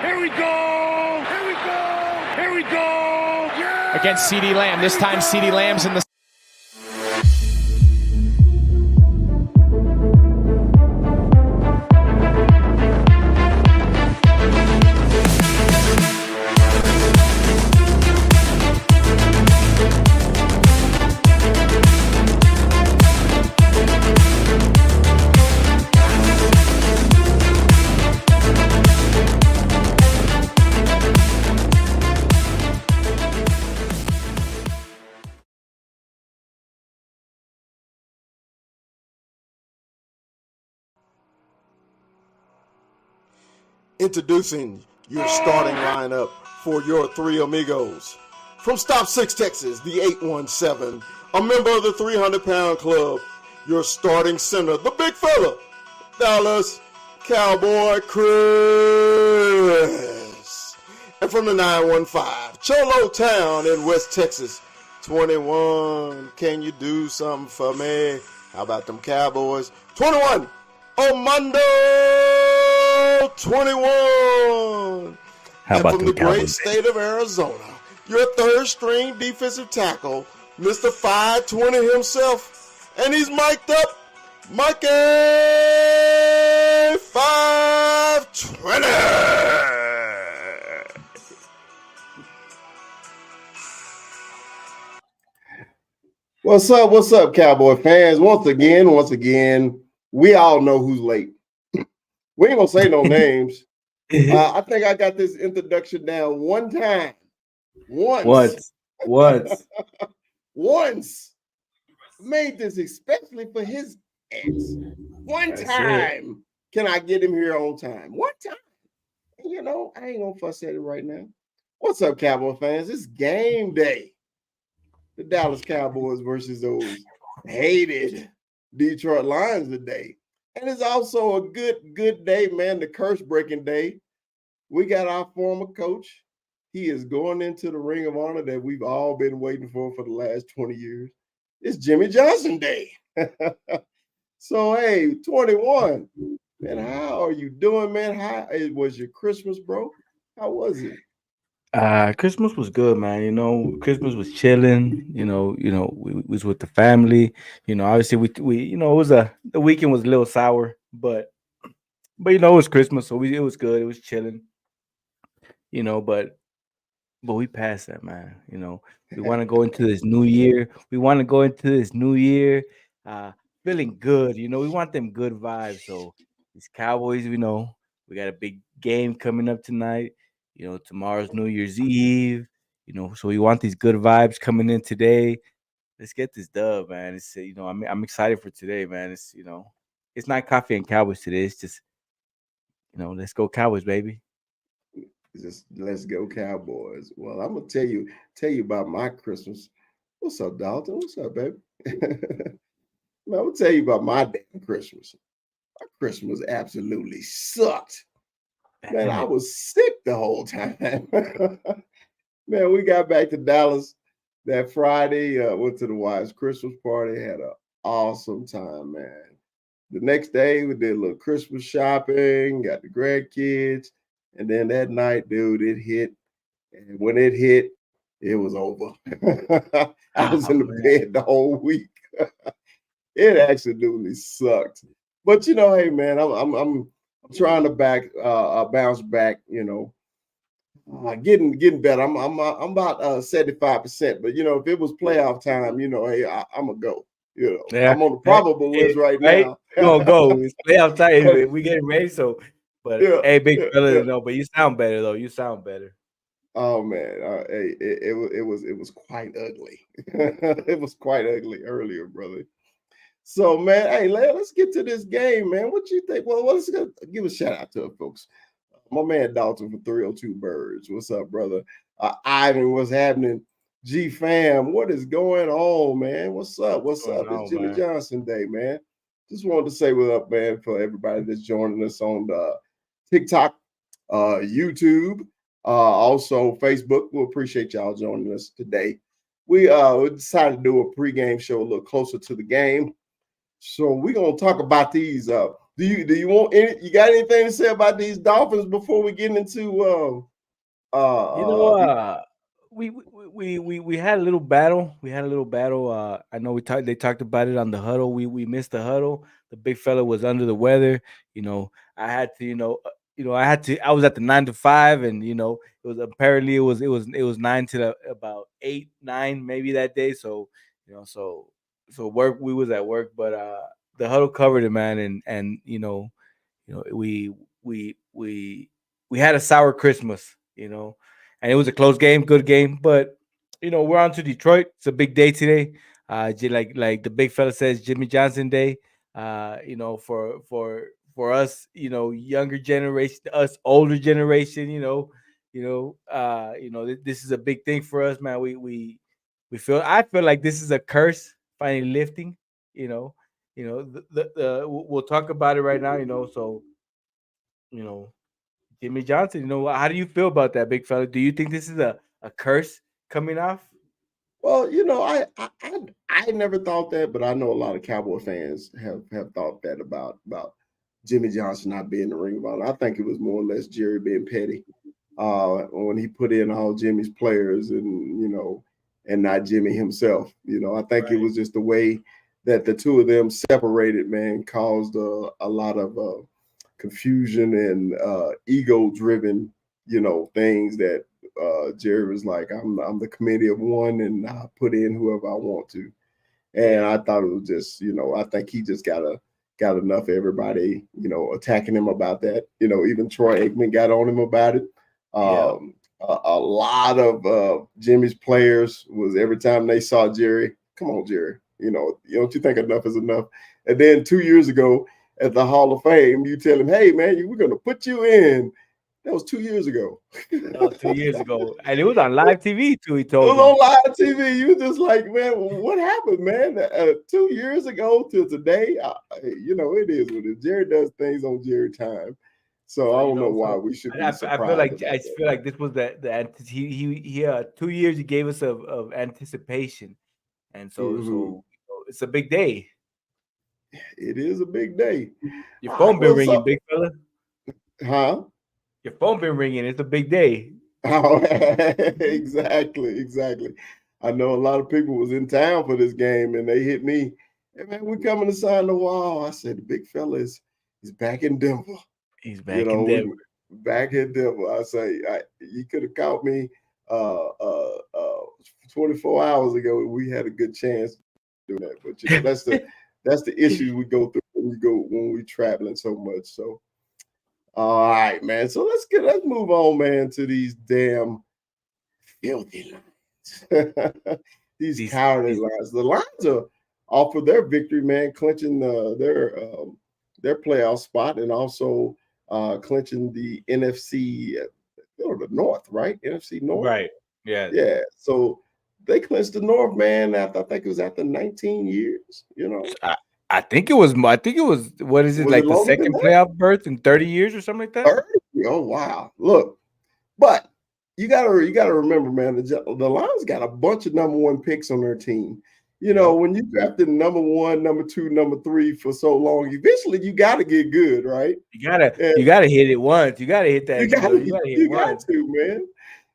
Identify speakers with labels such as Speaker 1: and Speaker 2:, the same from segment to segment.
Speaker 1: Here we go. Here we go. Here we go. Yeah!
Speaker 2: Against CeeDee Lamb. This time CeeDee Lamb's in the
Speaker 3: Introducing your starting lineup for your three amigos. From Stop 6, Texas, the 817, a member of the 300-pound club, your starting center, the big fella, Dallas Cowboy Chris. And from the 915, Cholo Town in West Texas, 21, can you do something for me? How about them Cowboys? 21, Armando 21.
Speaker 4: How about
Speaker 3: and from the great
Speaker 4: Cowboys?
Speaker 3: state of Arizona, your third string defensive tackle, Mr. 520 himself. And he's mic'd up, Mikey 520. What's up, Cowboy fans? Once again, we all know who's late. We ain't gonna say no names. I think I got this introduction down one time. Once. Once. Made this especially for his ex. One
Speaker 4: That's
Speaker 3: time. Can I get him here on time? One time. You know, I ain't gonna fuss at it right now. What's up, Cowboy fans? It's game day. The Dallas Cowboys versus those hated Detroit Lions today. And it's also a good day, man, the curse-breaking day. We got our former coach. He is going into the Ring of Honor that we've all been waiting for the last 20 years. It's Jimmy Johnson Day. So, hey, 21. Man, how are you doing, man? How was your Christmas, bro? How was it?
Speaker 4: Christmas was good, man. You know, Christmas was chilling. We was with the family. You know, obviously we it was the weekend was a little sour, but it was Christmas, so it was good. It was chilling. But we passed that, man. We want to go into this new year. Feeling good. We want them good vibes. So these Cowboys, we got a big game coming up tonight. Tomorrow's New Year's Eve. So we want these good vibes coming in today. Let's get this dub, man. It's I'm excited for today, man. It's not coffee and Cowboys today. It's just let's go Cowboys, baby.
Speaker 3: Just let's go Cowboys. Well, I'm gonna tell you about my Christmas. What's up, Dalton? What's up, baby? Man, I'm gonna tell you about my damn Christmas. My Christmas absolutely sucked. Man, I was sick the whole time. Man, we got back to Dallas that Friday. Went to the wife's Christmas party. Had an awesome time, man. The next day, we did a little Christmas shopping. Got the grandkids. And then that night, dude, it hit. And when it hit, it was over. I was in the bed the whole week. It absolutely sucked. But hey, man, I'm trying to bounce back. Getting better. I'm about 75%. But if it was playoff time, hey, I'm gonna go.
Speaker 4: Yeah.
Speaker 3: I'm on the probable list right now.
Speaker 4: We're gonna go. It's playoff time. We getting ready. So, but hey, big fella, but you sound better though. You sound better.
Speaker 3: Oh man, hey, it was quite ugly. It was quite ugly earlier, brother. So man, hey, let's get to this game, man. What you think? Well, let's give a shout out to the folks. My man Dalton from 302 Birds. What's up, brother? Ivan, what's happening? G fam, what is going on, man? What's up? It's Jimmy
Speaker 4: man?
Speaker 3: Johnson Day, man. Just wanted to say what up, man, for everybody that's joining us on the TikTok, YouTube, also Facebook. We appreciate y'all joining us today. We decided to do a pregame show a little closer to the game. So we're gonna talk about these you want any? You got anything to say about these Dolphins before we get into
Speaker 4: You know,
Speaker 3: the
Speaker 4: we had a little battle. We had a little battle. I know we talked. They talked about it on the huddle. We missed the huddle. The big fella was under the weather. You know, I had to. I had to. I was at the 9 to 5, and it was apparently it was 9 to about 8 9 maybe that day. So work. We was at work, but the huddle covered it, man, and we had a sour Christmas, and it was a close game, good game, but we're on to Detroit. It's a big day today. Like the big fella says, Jimmy Johnson Day. For us, younger generation, us older generation, this is a big thing for us, man. I feel like this is a curse finally lifting. You know, we'll talk about it right now. So you know, Jimmy Johnson. How do you feel about that, big fella? Do you think this is a curse coming off?
Speaker 3: well, I never thought that, but I know a lot of Cowboy fans have thought that about Jimmy Johnson not being the ring of honor. I think it was more or less Jerry being petty when he put in all Jimmy's players and not Jimmy himself. I think it
Speaker 4: Right.
Speaker 3: was just the way that the two of them separated, man, caused a lot of confusion and ego-driven, things that Jerry was like, I'm the committee of one, and I put in whoever I want to. And
Speaker 4: Yeah.
Speaker 3: I thought it was just, I think he just got enough of everybody, attacking him about that. Even Troy Aikman got on him about it.
Speaker 4: Yeah.
Speaker 3: A lot of Jimmy's players was every time they saw Jerry, come on, Jerry, don't you think enough is enough? And then 2 years ago at the Hall of Fame, you tell him, hey, man, we're going to put you in. That was 2 years ago.
Speaker 4: That was 2 years ago, and it was on live TV too. He
Speaker 3: It
Speaker 4: told
Speaker 3: was
Speaker 4: him.
Speaker 3: on live TV. You just like, man, what happened, man? 2 years ago till today, it is what it is. Jerry does things on Jerry time. So I
Speaker 4: So
Speaker 3: don't know why we should be surprised
Speaker 4: I
Speaker 3: about
Speaker 4: just
Speaker 3: that.
Speaker 4: feel like this was he 2 years he gave us of anticipation, and
Speaker 3: Hmm.
Speaker 4: it's a big day.
Speaker 3: It is a big day.
Speaker 4: Your
Speaker 3: All right.
Speaker 4: phone been
Speaker 3: Well,
Speaker 4: ringing,
Speaker 3: so,
Speaker 4: big fella.
Speaker 3: huh?
Speaker 4: Your phone been ringing. It's a big day.
Speaker 3: Oh, exactly, exactly. I know a lot of people was in town for this game, and they hit me. Hey, man, we coming to sign the wall. I said, the big fella is back in Denver.
Speaker 4: He's back in
Speaker 3: We
Speaker 4: Denver.
Speaker 3: back in Denver. I say, you could have caught me uh, uh, uh, 24 hours ago. We had a good chance doing that, but that's the issues we go through when we traveling so much. So, all right, man. So let's move on, man, to these damn filthy lines. These
Speaker 4: these,
Speaker 3: cowardly
Speaker 4: these
Speaker 3: lines. The lines are off of their victory, man, clinching their playoff spot and also clinching the NFC or the North, right? NFC North.
Speaker 4: right. Yeah.
Speaker 3: Yeah. So they clinched the North, man. After I think it was after 19 years.
Speaker 4: I think it was. I think it was. What is it
Speaker 3: Was it
Speaker 4: like? The
Speaker 3: longer than
Speaker 4: second
Speaker 3: that?
Speaker 4: playoff berth in 30 years or something like that.
Speaker 3: 30? Oh wow! Look, but you gotta remember, man, the Lions got a bunch of number one picks on their team.
Speaker 4: Yep.
Speaker 3: When you drafted number one, number two, number three for so long, eventually you got to get good, right? And
Speaker 4: You gotta hit it once. You gotta hit that.
Speaker 3: you got to
Speaker 4: You gotta hit
Speaker 3: you got
Speaker 4: once.
Speaker 3: to, man.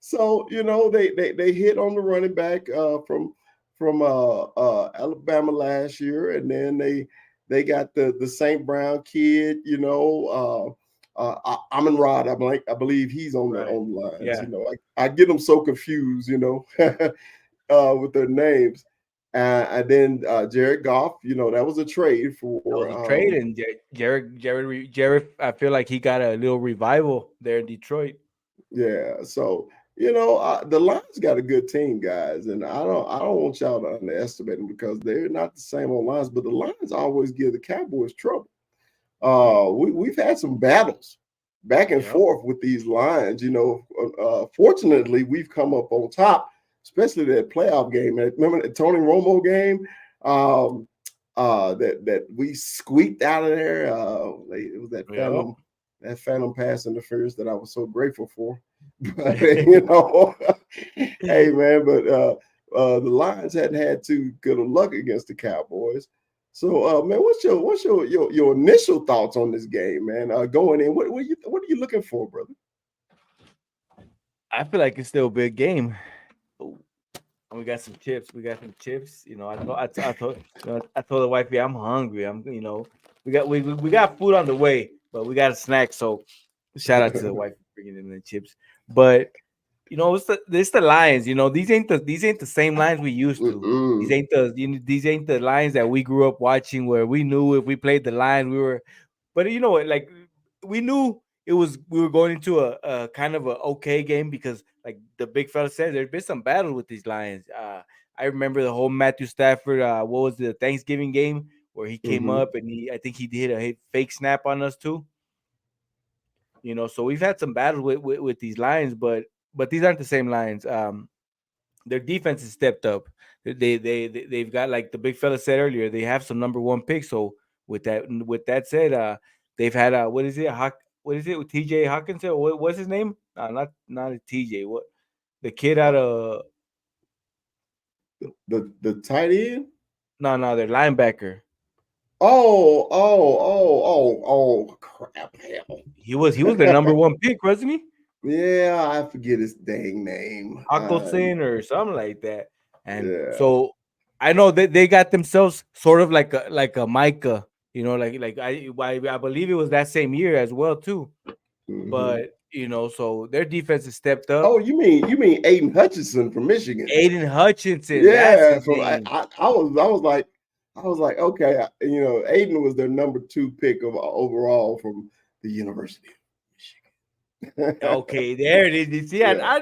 Speaker 3: So they hit on the running back from Alabama last year, and then they got the St. Brown kid, Amon Rod, I believe he's on the
Speaker 4: Right.
Speaker 3: lines.
Speaker 4: Yeah.
Speaker 3: I get them so confused, with their names. And then Jared Goff, that was a trade
Speaker 4: That
Speaker 3: for
Speaker 4: was a trade, and Jared. I feel like he got a little revival there in Detroit.
Speaker 3: yeah. So the Lions got a good team, guys, and I don't want y'all to underestimate them because they're not the same on lines, but the Lions always give the Cowboys trouble. We've had some battles back and
Speaker 4: Yep.
Speaker 3: forth with these lines. Fortunately, we've come up on top, especially that playoff game. Remember the Tony Romo game that we squeaked out of there. It was
Speaker 4: Yep.
Speaker 3: that phantom pass interference that I was so grateful for. But hey man, but the Lions hadn't had too good of luck against the Cowboys. So, man, what's your initial thoughts on this game, man? Going in, what are you looking for, brother?
Speaker 4: I feel like it's still a big game. Ooh, and we got some chips. We got some chips. I told the wife, yeah, I'm hungry. We got food on the way, but we got a snack. So shout out to the wife for bringing in the chips. But it's the Lions. These ain't the same Lions we used to. These
Speaker 3: Mm-mm.
Speaker 4: ain't the these ain't the Lions that we grew up watching, where we knew if we played the Lions, we were. But you know what? Like we knew we were going into a kind of a okay game because, like the big fella said, there's been some battles with these Lions. I remember the whole Matthew Stafford. What was the Thanksgiving game where he came
Speaker 3: Mm-hmm.
Speaker 4: up and I think he did a fake snap on us too. So we've had some battles with these Lions, but these aren't the same Lions. Their defense has stepped up. They've got, like the big fella said earlier, they have some number one picks. So with that said, they've had what is it? What is it with TJ Hawkinson? What's his name? Not a TJ. What, the kid out of
Speaker 3: The tight end.
Speaker 4: no, their linebacker.
Speaker 3: Oh, crap, hell.
Speaker 4: He was their number one pick, wasn't he?
Speaker 3: Yeah, I forget his dang name.
Speaker 4: Hawkinson or something like that. And
Speaker 3: Yeah.
Speaker 4: so I know that they got themselves sort of like a Micah, I believe it was that same year as well too.
Speaker 3: Hmm.
Speaker 4: But so their defense has stepped up.
Speaker 3: Oh, you mean Aiden Hutchinson from Michigan?
Speaker 4: Aiden Hutchinson, that's
Speaker 3: Yeah.
Speaker 4: his
Speaker 3: So I,
Speaker 4: name.
Speaker 3: I, I was I was like okay, Aiden was their number two pick of overall from the University of Michigan.
Speaker 4: Okay, there it is. You see,
Speaker 3: Yeah,
Speaker 4: I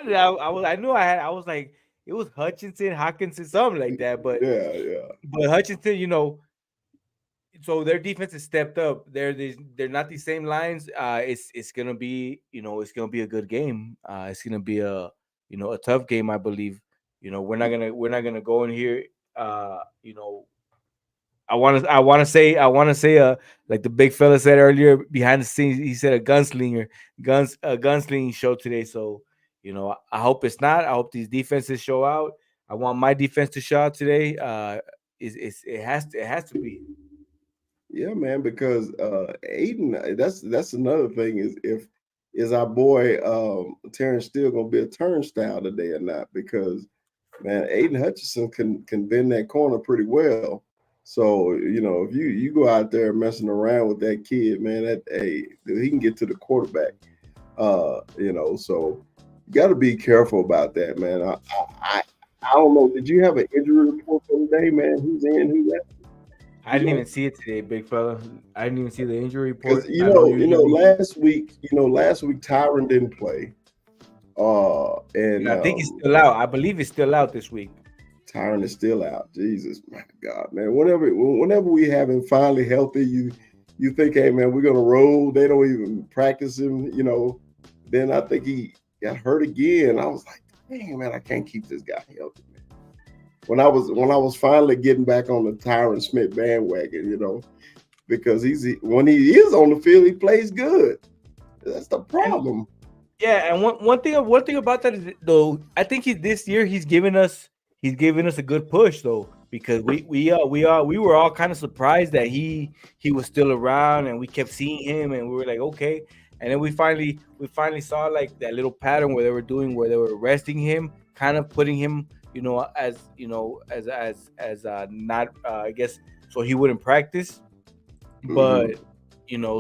Speaker 4: knew I was like, it was Hutchinson, Hawkinson, something like that. But
Speaker 3: yeah.
Speaker 4: Hutchinson, so their defense has stepped up. They're not the same lines. It's gonna be a good game. It's gonna be a tough game, I believe. We're not gonna go in here. You know, I want to say like the big fella said earlier behind the scenes. He said a gunslinging show today. So I hope it's not. I hope these defenses show out. I want my defense to show out today. It has to be.
Speaker 3: Yeah, man, because Aiden, that's another thing is if is our boy Terrence still gonna be a turnstile today or not? Because man, Aiden Hutchinson can bend that corner pretty well. So if you go out there messing around with that kid, man, he can get to the quarterback. So you got to be careful about that, man. I don't know. Did you have an injury report for the day, man? Who's in? Who's out?
Speaker 4: I
Speaker 3: You
Speaker 4: didn't
Speaker 3: know?
Speaker 4: even see it today, big fella. I didn't even see the injury
Speaker 3: Because
Speaker 4: report. I know usually.
Speaker 3: last week Tyron didn't play. And
Speaker 4: I think he's still out. I believe he's still out this week.
Speaker 3: Tyron is still out. Jesus, my God, man. Whenever we have him finally healthy, you think, hey man, we're gonna roll. They don't even practice him. Then I think he got hurt again. I was like, dang man, I can't keep this guy healthy, man. When I was finally getting back on the Tyron Smith bandwagon, because when he is on the field, he plays good. That's the
Speaker 4: And
Speaker 3: problem.
Speaker 4: yeah, and one thing about that is, though, I think this year he's given us a good push though, because we were all kind of surprised that he was still around, and we kept seeing him, and we were like, okay. And then we finally saw like that little pattern where they were resting him, kind of putting him, as not, I guess, so he wouldn't practice.
Speaker 3: Hmm.
Speaker 4: But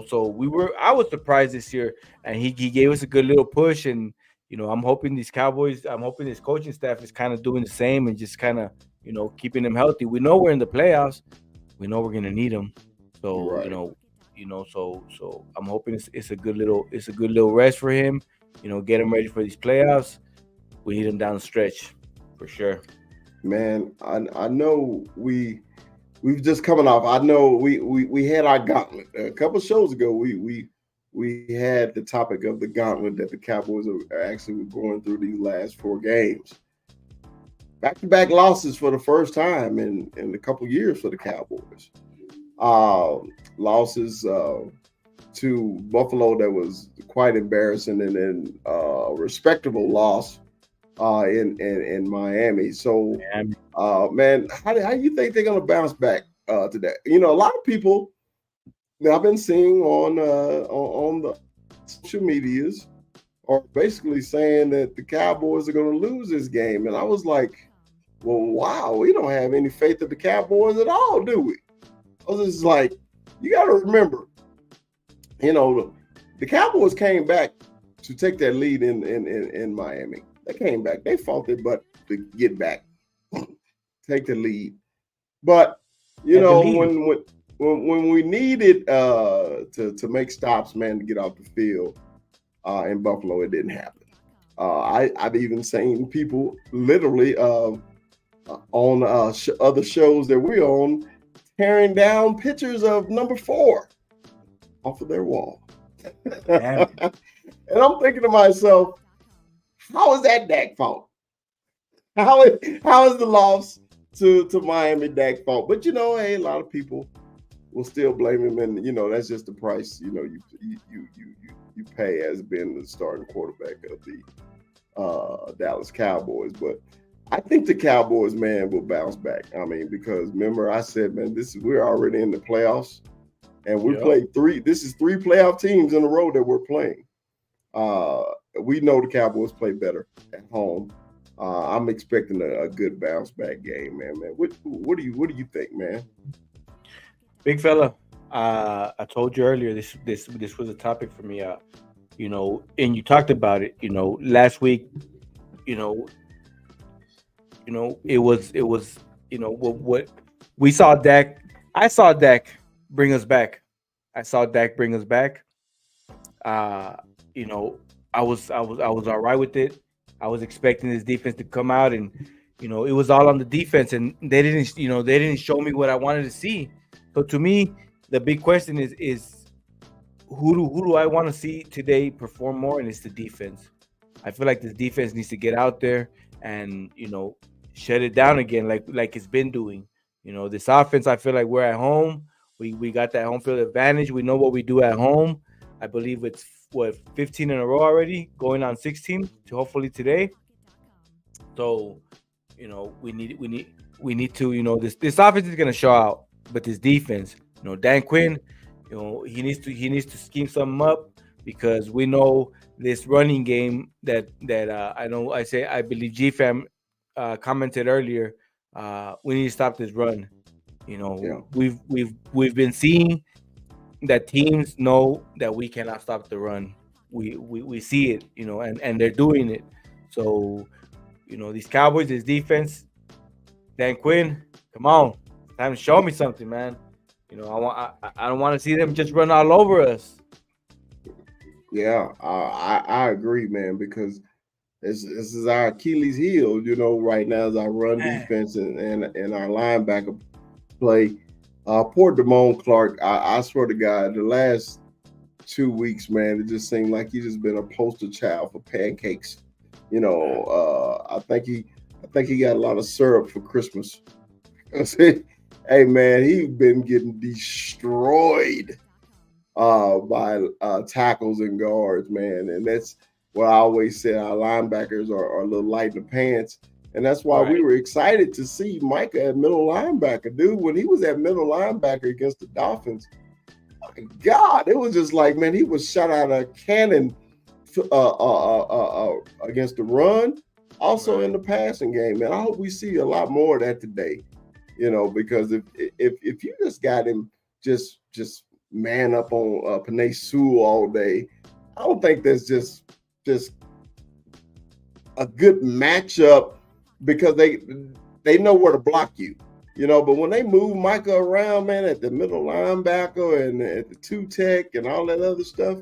Speaker 4: so I was surprised this year, and he gave us a good little push. And I'm hoping this coaching staff is kind of doing the same, and just kind of keeping them healthy. We know we're in the playoffs. We know we're gonna need them. So
Speaker 3: Right.
Speaker 4: so I'm hoping it's a good little rest for him. Get him ready for these playoffs. We need him down the stretch for sure.
Speaker 3: Man, I know we've just coming off. I know we had our gauntlet a couple shows ago. We had the topic of the gauntlet that the Cowboys are actually going through these last four games. Back-to-back losses for the first time in a couple years for the Cowboys. Losses to Buffalo that was quite embarrassing, and then respectable loss in Miami. So,
Speaker 4: And
Speaker 3: man, how do you think they're gonna bounce back to that. You know, a lot of people that I've been seeing on the social medias are basically saying that the Cowboys are going to lose this game, and I was like, well, wow, we don't have any faith in the Cowboys at all, do we? I was just like, you got to remember, you know, the Cowboys came back to take that lead in Miami. They came back. They fought their butt to get back, take the lead. But you know, when we needed to make stops, man, to get off the field in Buffalo, it didn't happen. I've even seen people literally on other shows that we're on tearing down pictures of number 4 off of their wall. And I'm thinking to myself, how is that Dak fault? How is the loss to Miami Dak fault? But you know, hey, a lot of people will still blame him, and you know that's just the price you pay as being the starting quarterback of the Dallas Cowboys. But I think the Cowboys, man, will bounce back. I mean, because remember I said, man, we're already in the playoffs, and we played 3. This is 3 playoff teams in a row that we're playing. We know the Cowboys play better at home. I'm expecting a good bounce back game, man. What do you think, man?
Speaker 4: Big fella, I told you earlier this was a topic for me. You know, and you talked about it. You know, last week. You know, it was. You know what we saw Dak. I saw Dak bring us back. You know, I was all right with it. I was expecting this defense to come out, and you know, it was all on the defense, and they didn't show me what I wanted to see. So to me, the big question is who do I want to see today perform more, and it's the defense. I feel like this defense needs to get out there and you know shut it down again, like it's been doing. You know, this offense, I feel like we're at home. We got that home field advantage. We know what we do at home. I believe it's 15 in a row already, going on 16 to hopefully today. So, you know, we need to, you know, this offense is gonna show out, but this defense, you know, Dan Quinn, you know, he needs to scheme something up because we know this running game that I believe GFAM commented earlier. We need to stop this run. You know, we've been seeing that teams know that we cannot stop the run. We see it, you know, and they're doing it. So, you know, these Cowboys, this defense, Dan Quinn, come on, time to show me something, man. You know, I don't want to see them just run all over us.
Speaker 3: Yeah, I agree, man, because this is our Achilles heel, you know, right now is our run defense and our linebacker play. Poor Damone Clark, I swear to God, the last 2 weeks, man, it just seemed like he's just been a poster child for pancakes. You know, I think he got a lot of syrup for Christmas. Hey, man, he's been getting destroyed by tackles and guards, man, and that's what I always said. Our linebackers are a little light in the pants. And that's why we were excited to see Micah at middle linebacker. Dude, when he was at middle linebacker against the Dolphins, my God, it was just like, man, he was shot out of a cannon against the run, also in the passing game. Man, I hope we see a lot more of that today, you know, because if you just got him just man up on Panay Sewell all day, I don't think that's just a good matchup, because they know where to block you, you know. But when they move Micah around, man, at the middle linebacker and at the 2 tech and all that other stuff,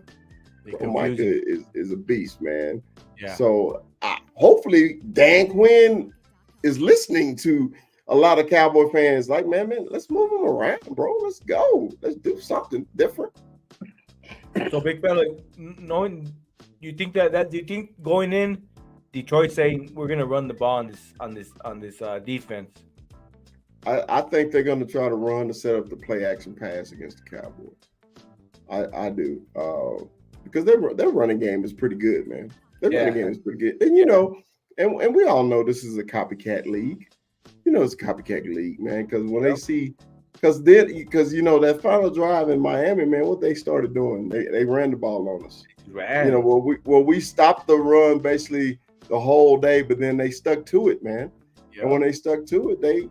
Speaker 3: Micah is a beast, man. Yeah. So hopefully Dan Quinn is listening to a lot of Cowboy fans. Like, man, let's move him around, bro. Let's go. Let's do something different.
Speaker 4: So, big fella, knowing, do you think going in, Detroit saying we're gonna run the ball on this defense?
Speaker 3: I think they're gonna try to run to set up the play action pass against the Cowboys. I do, because their running game is pretty good, man. Their running game is pretty good, and you know, and we all know this is a copycat league. You know, it's a copycat league, man. Because when they see Because that final drive in Miami, man, what they started doing, they ran the ball on us.
Speaker 4: Right.
Speaker 3: We stopped the run basically the whole day, but then they stuck to it, man.
Speaker 4: Yep.
Speaker 3: And when they stuck to it, they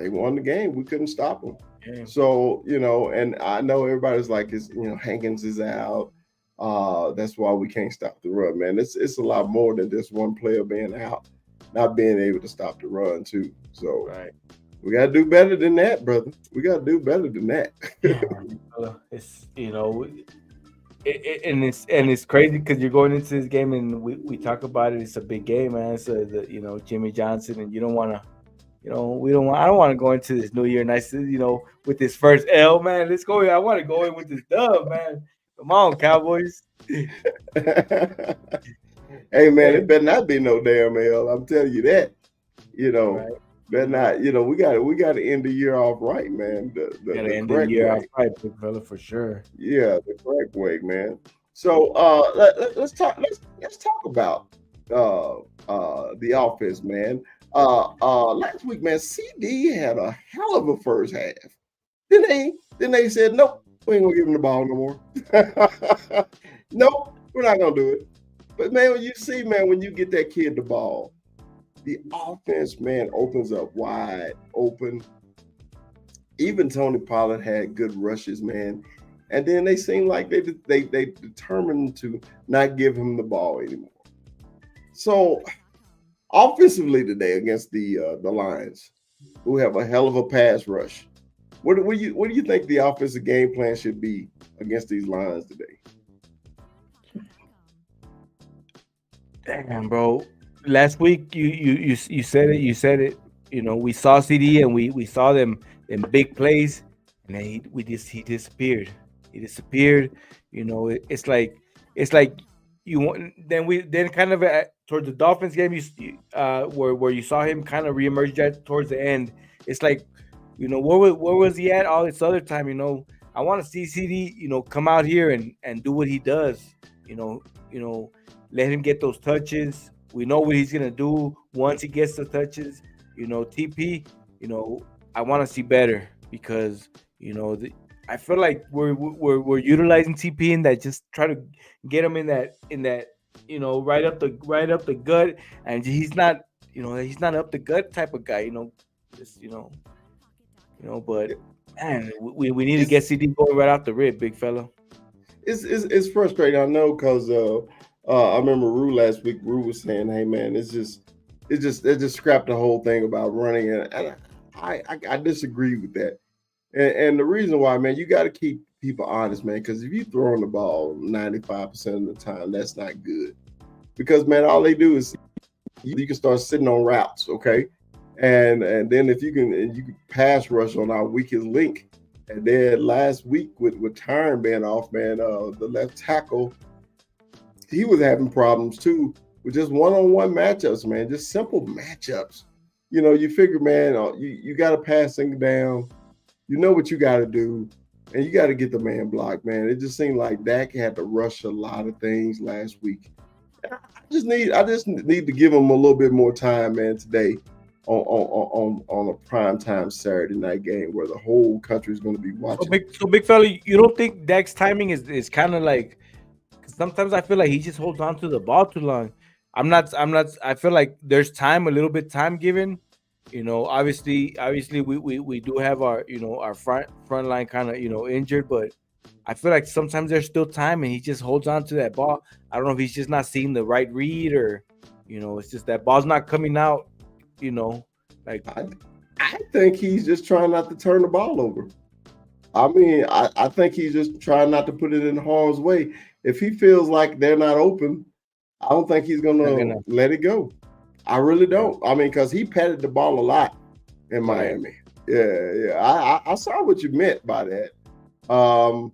Speaker 3: won the game. We couldn't stop them.
Speaker 4: Yeah.
Speaker 3: So, and I know everybody's like, Hankins is out. That's why we can't stop the run, man. It's a lot more than just one player being out, not being able to stop the run too. So
Speaker 4: Right.
Speaker 3: we gotta do better than that, brother. We gotta do better than that.
Speaker 4: It's and it's crazy because you're going into this game and we talk about it. It's a big game, man. So Jimmy Johnson, and you don't want to. I don't want to go into this New Year nice, with this first L, man. Let's go. I want to go in with this dub, man. Come on, Cowboys.
Speaker 3: Hey, man, it better not be no damn L. I'm telling you that.
Speaker 4: Right.
Speaker 3: Better not. We got to end the year off right, man.
Speaker 4: Gotta end the year off right, big fella, for sure.
Speaker 3: Yeah, the correct way, man. So let's talk. Let's talk about the offense, man. Last week, man, CD had a hell of a first half. Then they said, nope, we ain't gonna give him the ball no more. Nope, we're not gonna do it. But man, when you get that kid the ball, the offense, man, opens up wide open. Even Tony Pollard had good rushes, man. And then they seem like they determined to not give him the ball anymore. So offensively today against the Lions, who have a hell of a pass rush, what do you think the offensive game plan should be against these Lions today?
Speaker 4: Damn, bro. Last week you said it. You said it. We saw CD and we saw them in big plays, and then he disappeared. He disappeared. It's like you want. Then kind of towards the Dolphins game, where you saw him kind of reemerge towards the end. It's like, where was he at all this other time? I want to see CD, come out here and do what he does. Let him get those touches. We know what he's gonna do once he gets the touches. TP. I want to see better because I feel like we're utilizing TP in that, just try to get him in that right up the gut, and he's not up the gut type of guy. But man, we need to get CD going right out the rib, big fella.
Speaker 3: It's frustrating, I know, because I remember Rue last week. Rue was saying, "Hey, man, they just scrapped the whole thing about running," and I disagree with that. And the reason why, man, you got to keep people honest, man, because if you throwing the ball 95% of the time, that's not good. Because, man, all they do is you can start sitting on routes, okay, and then if you can pass rush on our weakest link. And then last week with Tyron being off, man, the left tackle, he was having problems too with just one-on-one matchups, man, just simple matchups. You figure, man, you got to pass things down. You know what you got to do, and you got to get the man blocked, man. It just seemed like Dak had to rush a lot of things last week. I just need to give him a little bit more time, man, today on a primetime Saturday night game where the whole country is going to be watching.
Speaker 4: So big fella, you don't think Dak's timing is kind of like? Sometimes I feel like he just holds on to the ball too long. I feel like there's a little bit time given. Obviously we do have our our front line kind of injured, but I feel like sometimes there's still time and he just holds on to that ball. I don't know if he's just not seeing the right read, or it's just that ball's not coming out. Like
Speaker 3: I think he's just trying not to turn the ball over. I mean, I think he's just trying not to put it in harm's way. If he feels like they're not open, I don't think he's gonna let it go. I really don't. I mean, because he patted the ball a lot in Miami. Yeah. I saw what you meant by that. I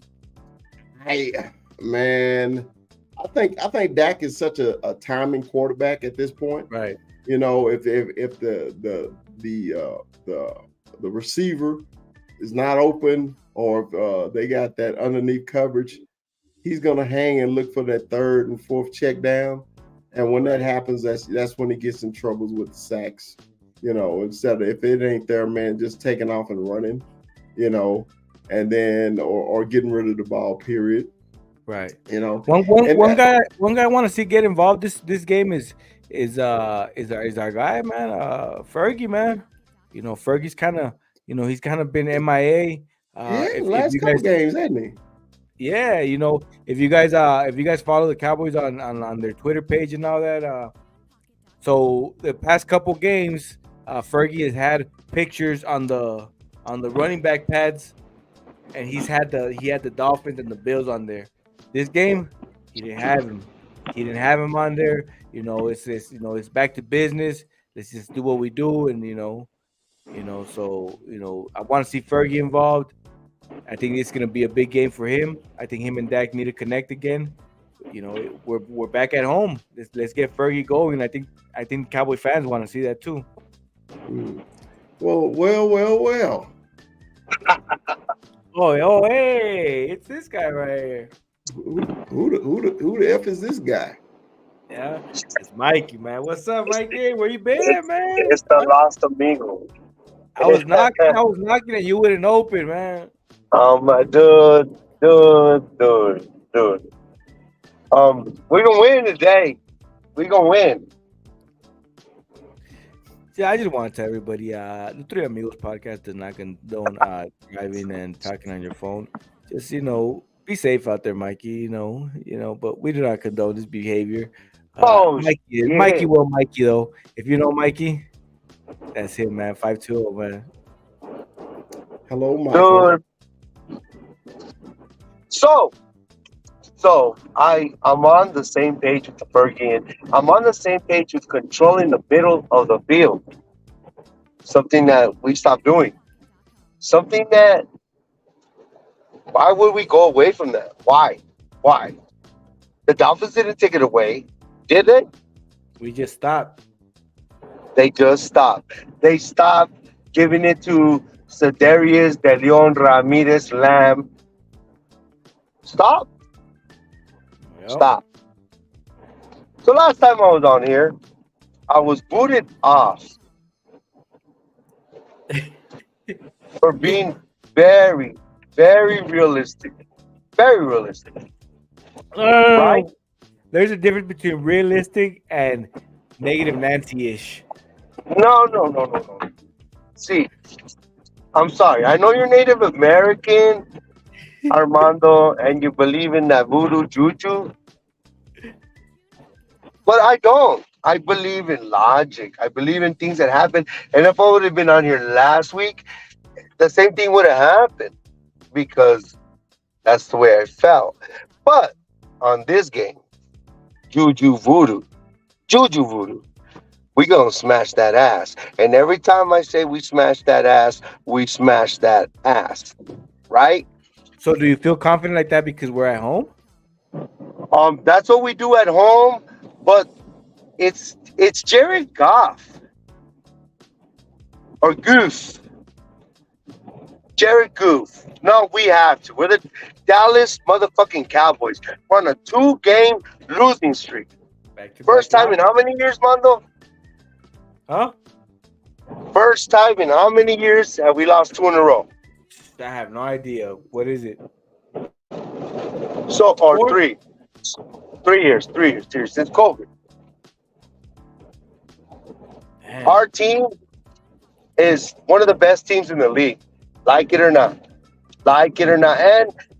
Speaker 3: think Dak is such a timing quarterback at this point.
Speaker 4: Right.
Speaker 3: If the receiver is not open, or if they got that underneath coverage, he's gonna hang and look for that third and fourth check down. And when that happens, that's when he gets in troubles with the sacks. Instead of, if it ain't there, man, just taking off and running. you know, and then or getting rid of the ball. Period.
Speaker 4: Right.
Speaker 3: You know,
Speaker 4: One
Speaker 3: and
Speaker 4: one guy I want to see get involved this game is our guy, man. Fergie, man. You know, Fergie's kind of, he's kind of been MIA.
Speaker 3: yeah, the
Speaker 4: If
Speaker 3: last
Speaker 4: you
Speaker 3: couple
Speaker 4: guys,
Speaker 3: games, hasn't he?
Speaker 4: yeah, if you guys follow the Cowboys on their Twitter page and all that, so the past couple games, Fergie has had pictures on the running back pads, and he had the Dolphins and the Bills on there. This game, he didn't have him. He didn't have him on there. It's back to business. Let's just do what we do, and so I want to see Fergie involved. I think it's gonna be a big game for him. I think him and Dak need to connect again. We're back at home. Let's get Fergie going. I think Cowboy fans want to see that too.
Speaker 3: Hmm. Well.
Speaker 4: Oh, hey, it's this guy right here.
Speaker 3: Who the f is this guy?
Speaker 4: Yeah, it's Mikey, man. What's up, Mikey? Where you been, man?
Speaker 5: It's the Lost Amigo.
Speaker 4: I was knocking, and you wouldn't open, man.
Speaker 5: Dude. We're gonna win today. We're gonna win.
Speaker 4: Yeah, I just want to tell everybody, the Three Amigos podcast does not condone driving and talking on your phone. Just be safe out there, Mikey. But we do not condone this behavior. Mikey will Mikey though. If you know Mikey, that's him, man. 520, man.
Speaker 3: Hello, Michael.
Speaker 5: Dude. So I'm on the same page with the Fergie, and I'm on the same page with controlling the middle of the field. Something that we stopped doing. Something that, why would we go away from that? Why? The Dolphins didn't take it away, did they?
Speaker 4: We just stopped.
Speaker 5: They just stopped. They stopped giving it to Cedarius De Leon Ramirez Lamb. Stop.
Speaker 4: Yep.
Speaker 5: Stop. So last time I was on here, I was booted off for being very, very realistic. Very realistic. Right?
Speaker 4: There's a difference between realistic and negative Nancy-ish.
Speaker 5: No. See, I'm sorry. I know you're Native American, Armando, and you believe in that voodoo juju. But I don't. I believe in logic. I believe in things that happen. And if I would have been on here last week, the same thing would have happened because that's the way I felt. But on this game, Juju Voodoo, we gonna smash that ass. And every time I say we smash that ass, we smash that ass. Right?
Speaker 4: So do you feel confident like that because we're at home?
Speaker 5: That's what we do at home, but it's Jared Goff or Goof. Jared Goof. No, we have to. We're the Dallas motherfucking Cowboys. We're on a 2-game losing streak. First time in how many years, Mondo?
Speaker 4: Huh?
Speaker 5: First time in how many years have we lost 2 in a row?
Speaker 4: I have no idea. What is it?
Speaker 5: So, or 3. 3 years since COVID.
Speaker 4: Damn.
Speaker 5: Our team is one of the best teams in the league. Like it or not. And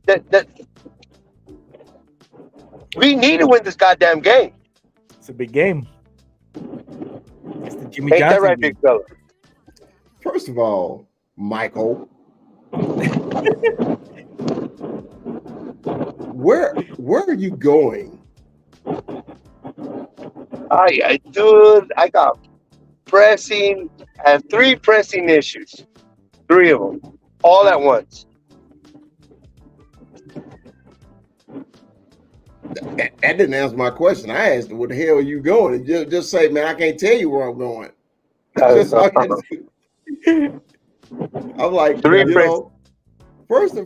Speaker 5: that we need to win this goddamn game.
Speaker 4: It's a big game. It's the Jimmy
Speaker 5: Ain't
Speaker 4: Johnson
Speaker 5: that right,
Speaker 4: game.
Speaker 5: big fella?
Speaker 3: First of all, Michael, where are you going?
Speaker 5: Dude, I got pressing. I have 3 pressing issues. 3 of them, all at once.
Speaker 3: That didn't answer my question. I asked, "Where the hell are you going?" And just say, "Man, I can't tell you where I'm going." That's all I can do. I'm like,
Speaker 5: 3
Speaker 3: first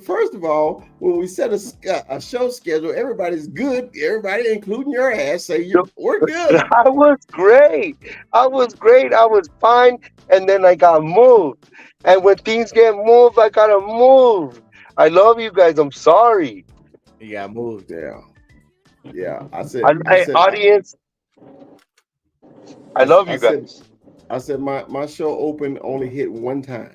Speaker 3: First of all, when we set a show schedule, everybody's good. Everybody, including your ass, say we're good.
Speaker 5: I was great. I was great. I was fine. And then I got moved. And when things get moved, I gotta move. I love you guys. I'm sorry.
Speaker 4: He got moved.
Speaker 3: Yeah. I said,
Speaker 5: audience, I love you guys.
Speaker 3: I said my show open only hit one time.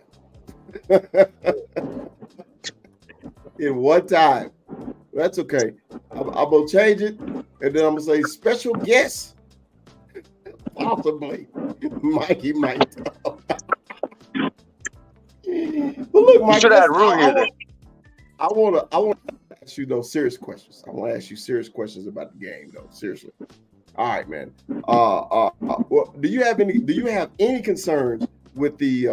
Speaker 3: In one time. That's okay. I'm gonna change it, and then I'm gonna say special guest, possibly Mikey might. But look, Mikey,
Speaker 5: should have room here.
Speaker 3: I want to ask you those serious questions. I want to ask you serious questions about the game, though. Seriously. All right, man. Well, do you have any concerns with the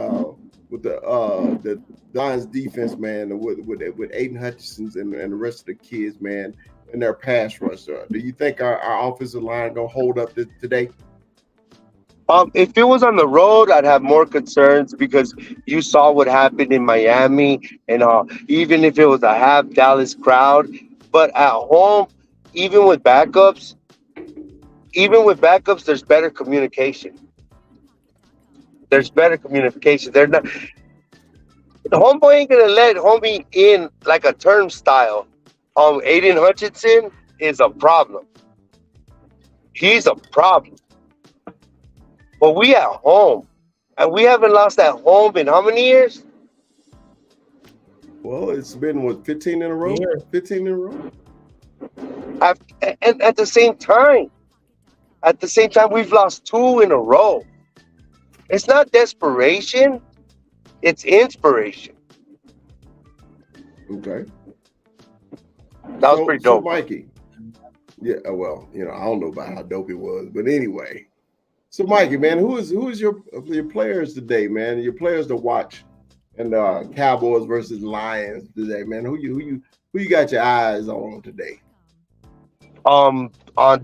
Speaker 3: Lions defense, man, with Aiden Hutchinson's and the rest of the kids, man, and their pass rush? Do you think our offensive line gonna hold up today?
Speaker 5: If it was on the road, I'd have more concerns because you saw what happened in Miami, and even if it was a half Dallas crowd, but at home, even with backups, there's better communication. They're not. The homeboy ain't gonna let homie in like a turnstile. Aiden Hutchinson is a problem. He's a problem. But we at home, and we haven't lost at home in how many years?
Speaker 3: Well, it's been 15 in a row. 15 in a row.
Speaker 5: And at the same time, we've lost 2 in a row. It's not desperation; it's inspiration.
Speaker 3: Okay.
Speaker 5: That was pretty dope.
Speaker 3: So Mikey. Yeah, well, I don't know about how dope it was, but anyway. So Mikey, man, who is your players today, man? Your players to watch and Cowboys versus Lions today, man. Who you got your eyes on today?
Speaker 5: On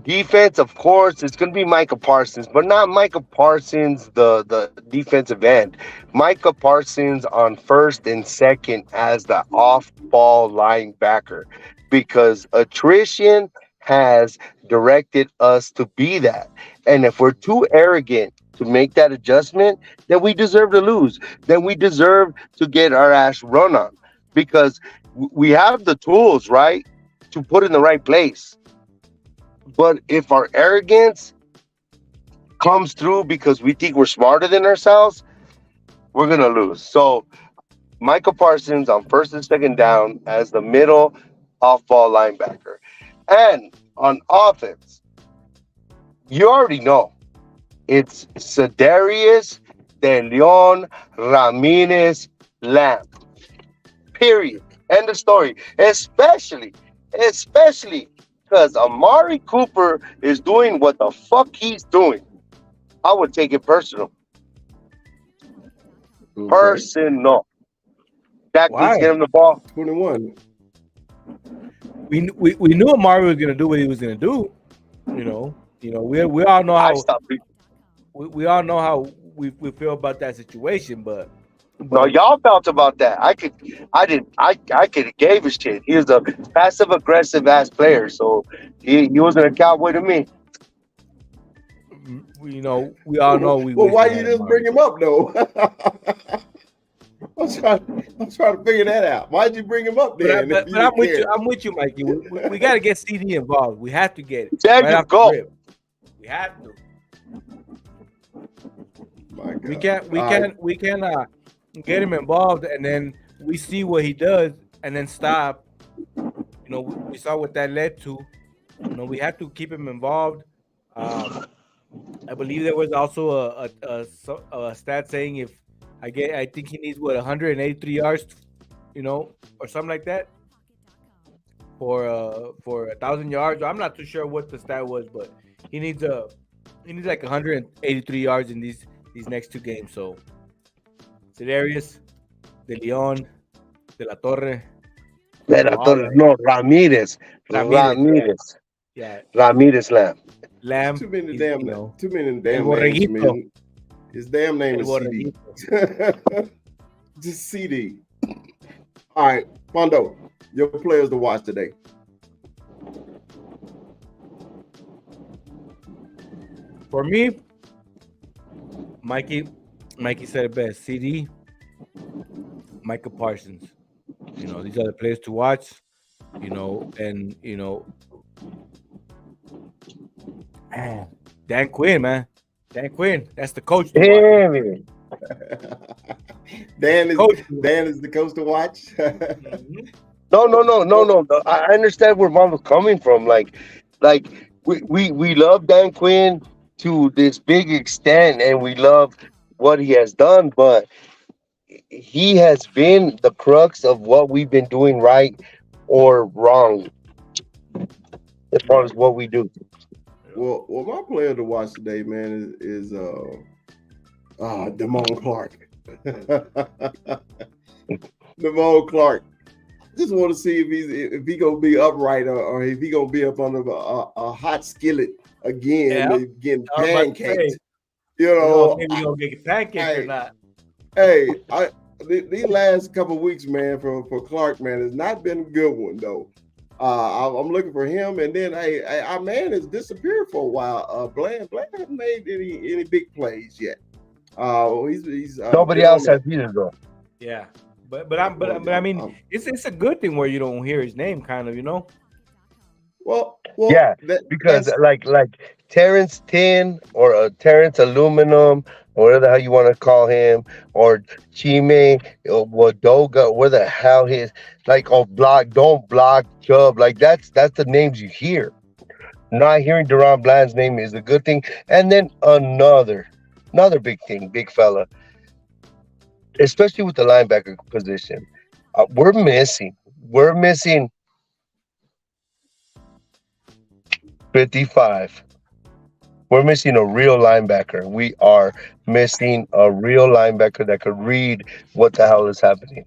Speaker 5: defense, of course, it's going to be Micah Parsons, but not Micah Parsons, the defensive end. Micah Parsons on first and second as the off-ball linebacker, because attrition has directed us to be that. And if we're too arrogant to make that adjustment, then we deserve to lose. Then we deserve to get our ass run on, because we have the tools, right, to put in the right place. But if our arrogance comes through because we think we're smarter than ourselves, we're going to lose. So Micah Parsons on first and second down as the middle off-ball linebacker. And on offense, you already know it's Cedarius De Leon Ramirez Lamb. Period. End of story. Especially because Amari Cooper is doing what the fuck he's doing. I would take it personal.
Speaker 3: Okay.
Speaker 5: Personal. That needs to get him the ball.
Speaker 3: 21.
Speaker 4: We knew Amari was gonna do what he was gonna do. We all know how we all know how we feel about that situation, but
Speaker 5: no, y'all felt about that. I could have gave a shit. He was a passive aggressive ass player, so he wasn't a cowboy to me.
Speaker 4: We all know we.
Speaker 3: Well, why you just bring him up though? I'm trying to figure that out. Why'd you bring him up then?
Speaker 4: But I'm with you, Mikey. We got to get CD involved. We have to get it.
Speaker 5: There you go.
Speaker 4: We have to.
Speaker 3: My God.
Speaker 4: We can get him involved, and then we see what he does, and then stop. We saw what that led to. We have to keep him involved. I believe there was also a stat saying I think he needs 183 yards, or something like that for 1,000 yards. I'm not too sure what the stat was, but he needs like 183 yards in these next 2 games. So Cedarius, De Leon, De La Torre.
Speaker 5: No, Ramirez. Yeah. Ramirez
Speaker 4: Lamb.
Speaker 3: Too many damn names. Man. His damn name is CD. Just CD. All right. Mondo, your players to watch today.
Speaker 4: For me, Mikey said it best. CD, Micah Parsons. These are the players to watch. And man, Dan Quinn, man. Dan Quinn, that's the coach to watch.
Speaker 5: Damn it.
Speaker 3: Dan
Speaker 4: Coach.
Speaker 3: is the coach to watch.
Speaker 5: No. I understand where mom was coming from. Like we love Dan Quinn to this big extent, and we love what he has done, but he has been the crux of what we've been doing right or wrong as far as what we do.
Speaker 3: Well, my player to watch today, man, is Damone Clark. Damone Clark. Just want to see if he gonna be upright or if he gonna be up under a hot skillet again, getting pancaked.
Speaker 4: Maybe he'll get pancaked or not.
Speaker 3: Hey, these last couple of weeks, man, for Clark, man, has not been a good one though. I'm looking for him, and then our man has disappeared for a while. Bland hasn't made any big plays yet. He's
Speaker 5: Nobody else has either, though.
Speaker 4: Yeah, but I mean, it's a good thing where you don't hear his name, kind of.
Speaker 3: Well,
Speaker 5: yeah, because like Terrence Tin or Terrence Aluminum, or whatever the hell you want to call him, or Chime or Wadoga, where the hell his don't block Chubb, like that's the names you hear. Not hearing Deron Bland's name is a good thing. And then another big thing, big fella, especially with the linebacker position, we're missing 55. We're missing a real linebacker. We are missing a real linebacker that could read what the hell is happening.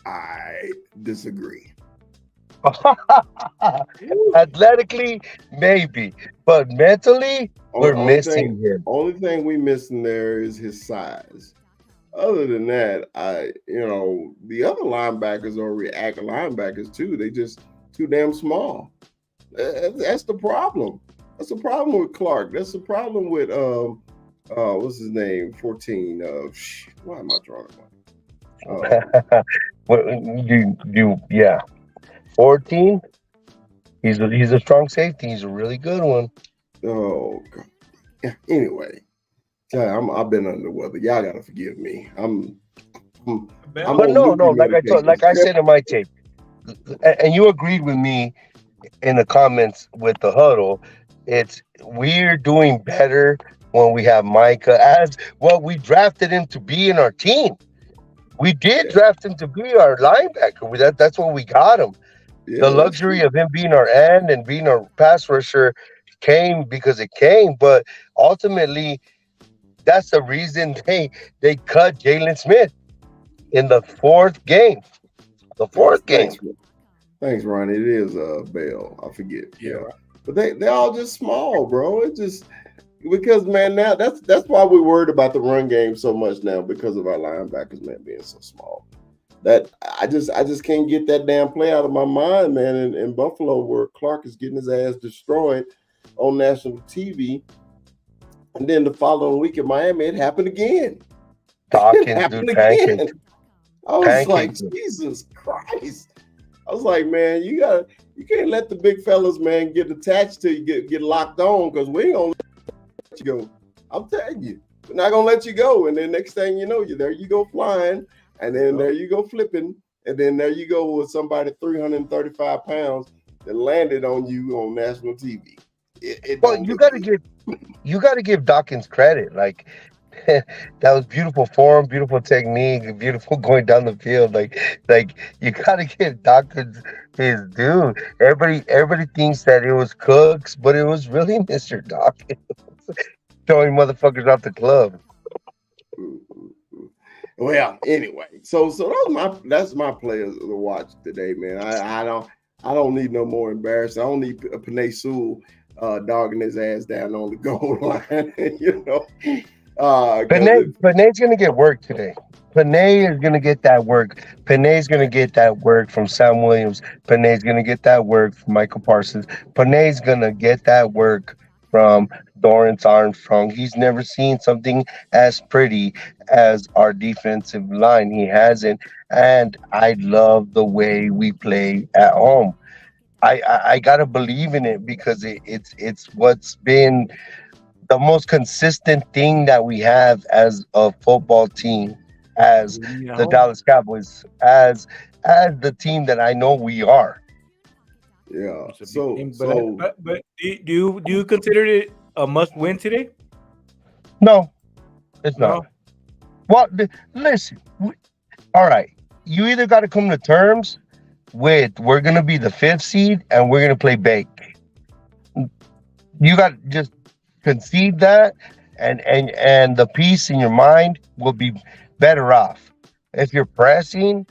Speaker 3: I disagree.
Speaker 5: Athletically, maybe, but mentally, we're missing him.
Speaker 3: Only thing we missing there is his size. Other than that, the other linebackers are react linebackers too. They just too damn small. That's the problem. That's the problem with Clark. That's the problem with what's his name? 14. Why am I drawing
Speaker 5: Yeah. 14. He's a strong safety. He's a really good one.
Speaker 3: Oh God. Yeah, anyway, I've been under the weather. Y'all gotta forgive me.
Speaker 5: But no. Like I said in my tape, and you agreed with me in the comments with the huddle. We're doing better when we have Micah as what we drafted him to be in our team. We did draft him to be our linebacker. That's what we got him. Yeah, the luxury of him being our end and being our pass rusher came because it came, but ultimately that's the reason they cut Jalen Smith in the fourth game.
Speaker 3: Thanks, Ronnie. It is Bell. I forget. Yeah. But they're all just small, bro. It's just because, man, now that's why we're worried about the run game so much now, because of our linebackers, man, being so small. That I just can't get that damn play out of my mind, man. In Buffalo, where Clark is getting his ass destroyed on national TV, and then the following week in Miami, it happened again.
Speaker 5: It happened again.
Speaker 3: I was like, Jesus Christ. I was like, man, you can't let the big fellas, man, get attached to you, get locked on, because we ain't gonna let you go. I'm telling you, we're not gonna let you go. And then next thing you know, there you go flying, and then there you go flipping, and then there you go with somebody 335 pounds that landed on you on national TV.
Speaker 5: You gotta give Dawkins credit. Like, that was beautiful form, beautiful technique, beautiful going down the field. Like you gotta give Dawkins his due. Everybody thinks that it was Cooks, but it was really Mr. Dawkins throwing motherfuckers out the club.
Speaker 3: Well, anyway, so that's my players to watch today, man. I don't need no more embarrassing. I don't need Panay Sewell dogging his ass down on the goal line, Panay's
Speaker 5: gonna get work today. Panay is gonna get that work. Panay's gonna get that work from Sam Williams. Panay's gonna get that work from Michael Parsons. Panay's gonna get that work from Dorrance Armstrong. He's never seen something as pretty as our defensive line. He hasn't, and I love the way we play at home. I gotta believe in it because it's what's been the most consistent thing that we have as a football team, as
Speaker 4: Winning at
Speaker 5: the
Speaker 4: home.
Speaker 5: Dallas Cowboys, as the team that I know we are.
Speaker 3: Yeah.
Speaker 4: It's a big
Speaker 3: So
Speaker 4: thing,
Speaker 3: so
Speaker 4: but do you consider it a must win today?
Speaker 5: No, it's not.
Speaker 4: No.
Speaker 5: Well, listen. All right, you either got to come to terms with we're gonna be the fifth seed and we're gonna play bake. You got to just concede that, and the peace in your mind will be better off. If you're pressing,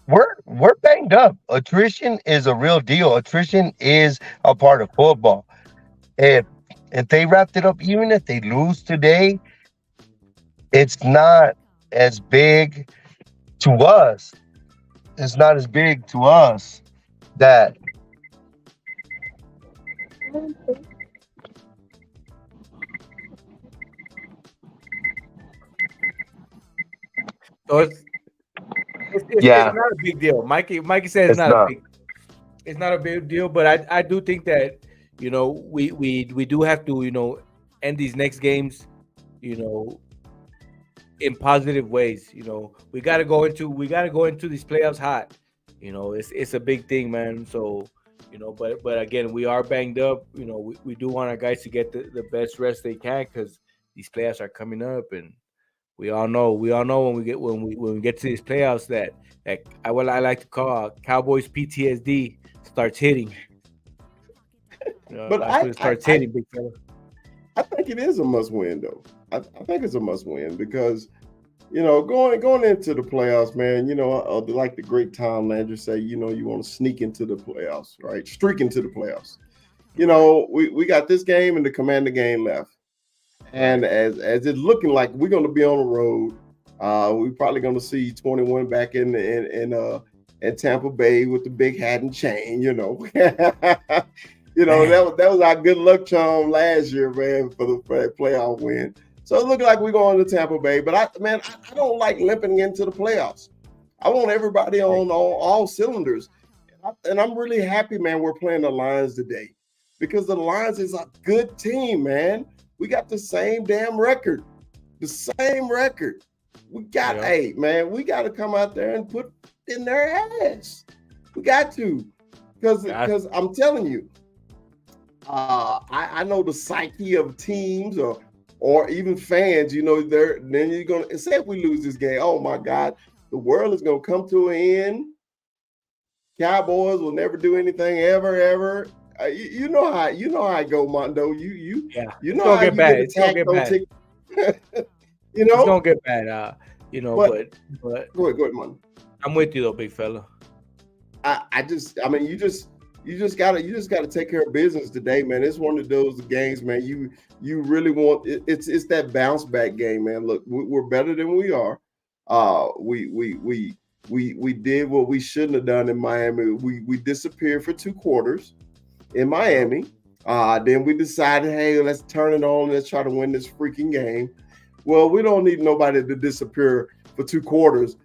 Speaker 5: we're banged up. Attrition is a real deal. Attrition is a part of football. If if they wrapped it up, even if they lose today, it's not as big to us. It's not as big to us that
Speaker 4: So it's
Speaker 5: yeah,
Speaker 4: not a big deal. Mikey said it's
Speaker 5: it's
Speaker 4: not a
Speaker 5: not.
Speaker 4: big it's not a big deal, but I do think that we do have to end these next games you know in positive ways. We got to go into these playoffs hot. It's a big thing, man. So but again, we are banged up. We do want our guys to get the best rest they can because these playoffs are coming up, and we all know when we get to these playoffs that what I like to call Cowboys PTSD starts hitting.
Speaker 3: but
Speaker 4: That's when it starts hitting, big fella.
Speaker 3: I think it is a must win though. I think it's a must win because going into the playoffs, man. Like the great Tom Landry say, you want to sneak into the playoffs, right? Streak into the playoffs.
Speaker 4: Right,
Speaker 3: We got this game and the Commander game left, and
Speaker 4: right.
Speaker 3: as it's looking like we're going to be on the road, we're probably going to see 21 back in Tampa Bay with the big hat and chain.
Speaker 4: Man,
Speaker 3: That was our good luck charm last year, man, for that playoff win. So it looked like we're going to Tampa Bay, but I don't like limping into the playoffs. I want everybody
Speaker 4: right.
Speaker 3: on all cylinders, and I'm really happy, man. We're playing the Lions today because the Lions is a good team, man. We got the same damn record, the same record.
Speaker 4: Yeah,
Speaker 3: Hey, man, we got to come out there and put in their ass. We got to,
Speaker 4: got
Speaker 3: because I'm telling you, I know the psyche of teams or even fans. Then you're gonna say if we lose this game, oh my God, the world is gonna come to an end. Cowboys will never do anything ever. You know how I go, Mondo.
Speaker 4: yeah.
Speaker 3: You
Speaker 4: It's
Speaker 3: know
Speaker 4: gonna
Speaker 3: how
Speaker 4: get
Speaker 3: you get
Speaker 4: bad. It's gonna
Speaker 3: attacked
Speaker 4: get
Speaker 3: on
Speaker 4: bad.
Speaker 3: TikTok.
Speaker 4: It's gonna get bad.
Speaker 3: But
Speaker 4: But
Speaker 3: go ahead, Mondo.
Speaker 4: I'm with you though, big fella.
Speaker 3: You just gotta take care of business today, man. It's one of those games, man. You really want it's that bounce back game, man. Look, we're better than we are. We did what we shouldn't have done in Miami. We disappeared for 2 quarters in
Speaker 4: Yeah,
Speaker 3: Miami. Then we decided, hey, let's turn it on. Let's try to win this freaking game. Well, we don't need nobody to disappear for 2 quarters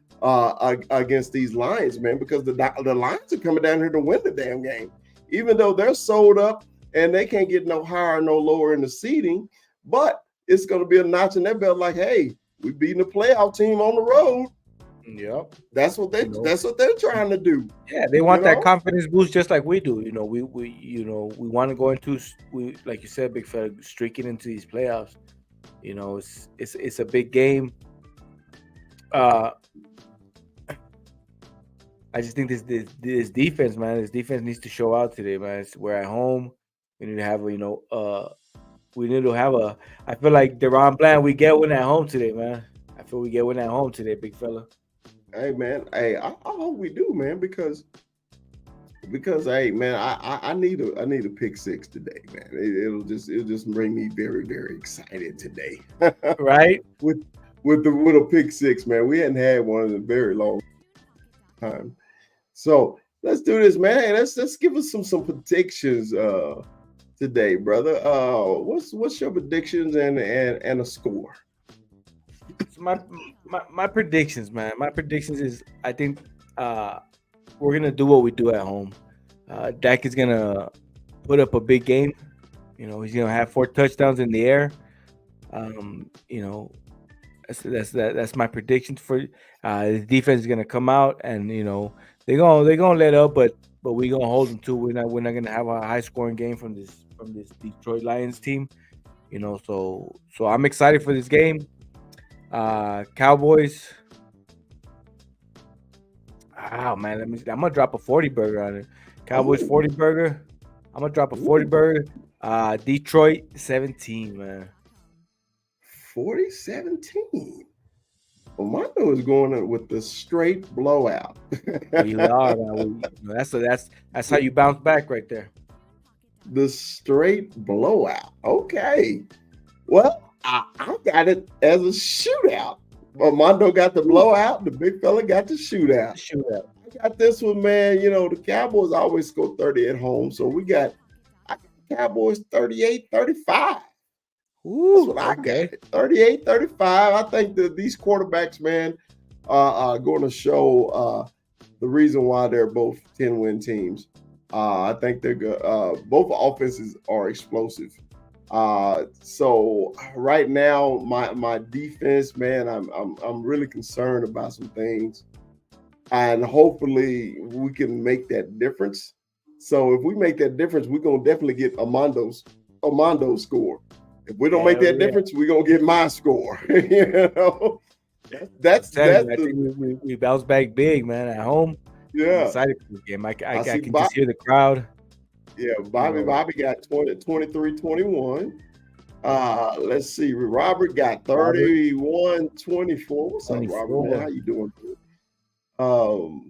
Speaker 3: against these Lions, man, because the Lions are coming down here to win the damn game, even though they're sold up and they can't get no higher, no lower in the seating. But it's going to be a notch in their belt. Like, hey, we beating a playoff team on the road.
Speaker 4: yep.
Speaker 3: That's what they.
Speaker 4: You know,
Speaker 3: That's what they're trying to do.
Speaker 4: yeah, they
Speaker 3: You
Speaker 4: want that
Speaker 3: know.
Speaker 4: confidence boost just like we do. We want to go into we like you said, big fella, streaking into these playoffs. It's a big game. Uh, I just think this defense, man, this defense needs to show out today, man. We're at home. We need to have we need to have a. I feel like Deron Bland, we get one at home today, man. I feel we get one at home today, big fella.
Speaker 3: Hey, man. Hey, I hope we do, man, because hey, man, I need a pick six today, man. It'll just bring me very very excited today.
Speaker 4: Right?
Speaker 3: with with a pick six, man. We hadn't had one in a very long time. So let's do this, man. Hey, let's give us some predictions today, brother. What's your predictions and a score?
Speaker 4: So my predictions, man. My predictions is I think we're gonna do what we do at home. Dak is gonna put up a big game. You know, he's gonna have 4 touchdowns in the air. You know, that's my prediction for the defense is gonna come out and they're gonna let up, but we're gonna hold them too. We're not gonna have a high scoring game from this Detroit Lions team. You know, so I'm excited for this game. Cowboys. Oh man, let me see. I'm gonna drop a 40 burger on it. Cowboys 40 burger. I'm gonna drop a 40 burger. Detroit 17, man.
Speaker 3: 40-17. Well, Mondo is going with the straight blowout.
Speaker 4: We are, man. That's how you bounce back right there.
Speaker 3: The straight blowout. Okay. Well, I got it as a shootout. Well, Mondo got the blowout. The big fella got the shootout. I got this one, man. You know, the Cowboys always score 30 at home. So I got Cowboys 38-35.
Speaker 4: Ooh,
Speaker 3: That's what I got. 38-35. I think that these quarterbacks, man, are going to show the reason why they're both 10-win teams. I think they're good. Both offenses are explosive. So right now, my defense, man, I'm really concerned about some things, and hopefully we can make that difference. So if we make that difference, we're gonna definitely get Armando's score. If we don't make that difference, we're gonna get my score. You know, that's
Speaker 4: I think we bounce back big, man, at home.
Speaker 3: Yeah,
Speaker 4: I'm excited for this game. I can
Speaker 3: Bobby,
Speaker 4: just hear the crowd.
Speaker 3: Yeah, Bobby got 23-21. Let's see. Robert got 31-24. What's up, Robert? Man, how you doing? I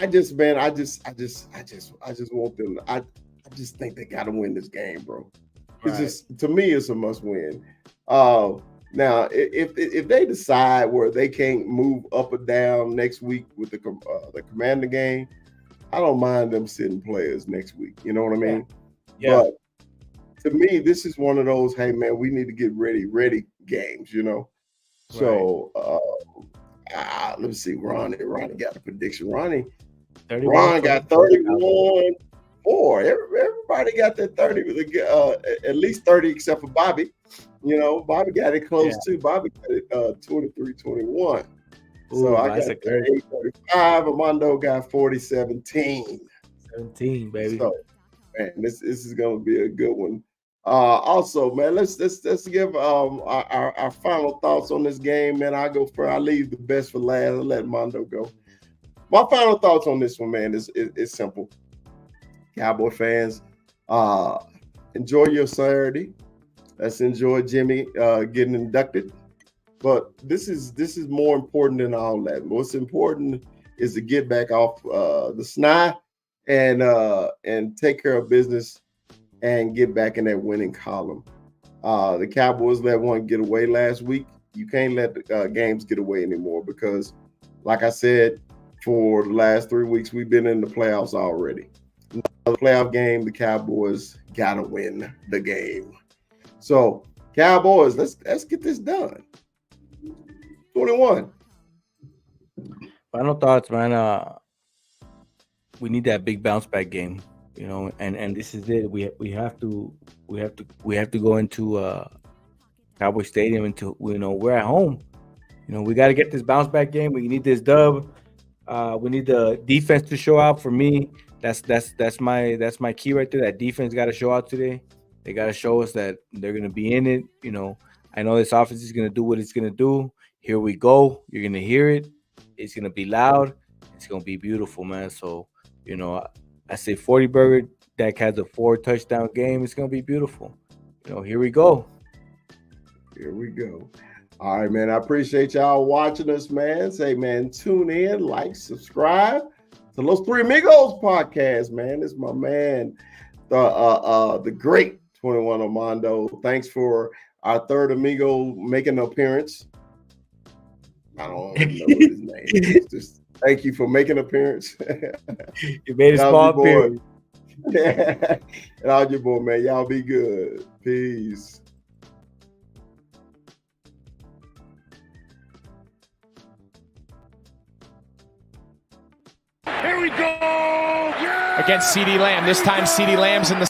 Speaker 3: just want them. I just think they got to win this game, bro. It's just, to me, it's a must win. Now, if they decide where they can't move up or down next week with the Commander game, I don't mind them sitting players next week. You know what I mean? Yeah. But to me, this is one of those, hey, man, we need to get ready games, you know? Right. So let me see. Ronnie got a prediction. Ron got 31-4. Everybody got that 30, at least 30 except for Bobby. You know, Bobby got it close too. Bobby got it 23-21. So I got 38-35. Armando got 40-17.
Speaker 4: 17, baby.
Speaker 3: So, man, this is gonna be a good one. Also, man, let's give our final thoughts on this game, man. I go first. I leave the best for last. I'll let Mondo go. My final thoughts on this one, man, is simple. Cowboy fans, enjoy your Saturday. Let's enjoy Jimmy getting inducted. But this is more important than all that. What's important is to get back off the snide and take care of business and get back in that winning column. The Cowboys let one get away last week. You can't let the games get away anymore because, like I said, for the last 3 weeks, we've been in the playoffs already. The playoff game, the Cowboys gotta win the game. So, Cowboys, let's get this done. 21.
Speaker 4: Final thoughts, man. We need that big bounce back game, you know, and this is it. We have to go into Cowboy Stadium until we're at home. You know, we got to get this bounce back game. We need this dub. We need the defense to show out. For me, that's my key right there. That defense got to show out today. They got to show us that they're gonna be in it. You know, I know this offense is gonna do what it's gonna do. Here we go. You're gonna hear it. It's gonna be loud. It's gonna be beautiful, man. So, you know, I say 40 burger. Dak has a 4 touchdown game. It's gonna be beautiful. You know, here we go.
Speaker 3: Here we go. All right, man. I appreciate y'all watching us, man. Say, man, tune in, like, subscribe to Los Three Amigos podcast, man. This is my man, the great 21 Armando. Thanks for our third amigo making an appearance. I don't even know what his name is. Just thank you for making an appearance.
Speaker 4: You made a
Speaker 3: Y'all
Speaker 4: small
Speaker 3: be boy.
Speaker 4: appearance.
Speaker 3: And all your boy, man. Y'all be good. Peace.
Speaker 1: Here we go. Yeah!
Speaker 2: against CeeDee Lamb. This time CeeDee Lamb's in the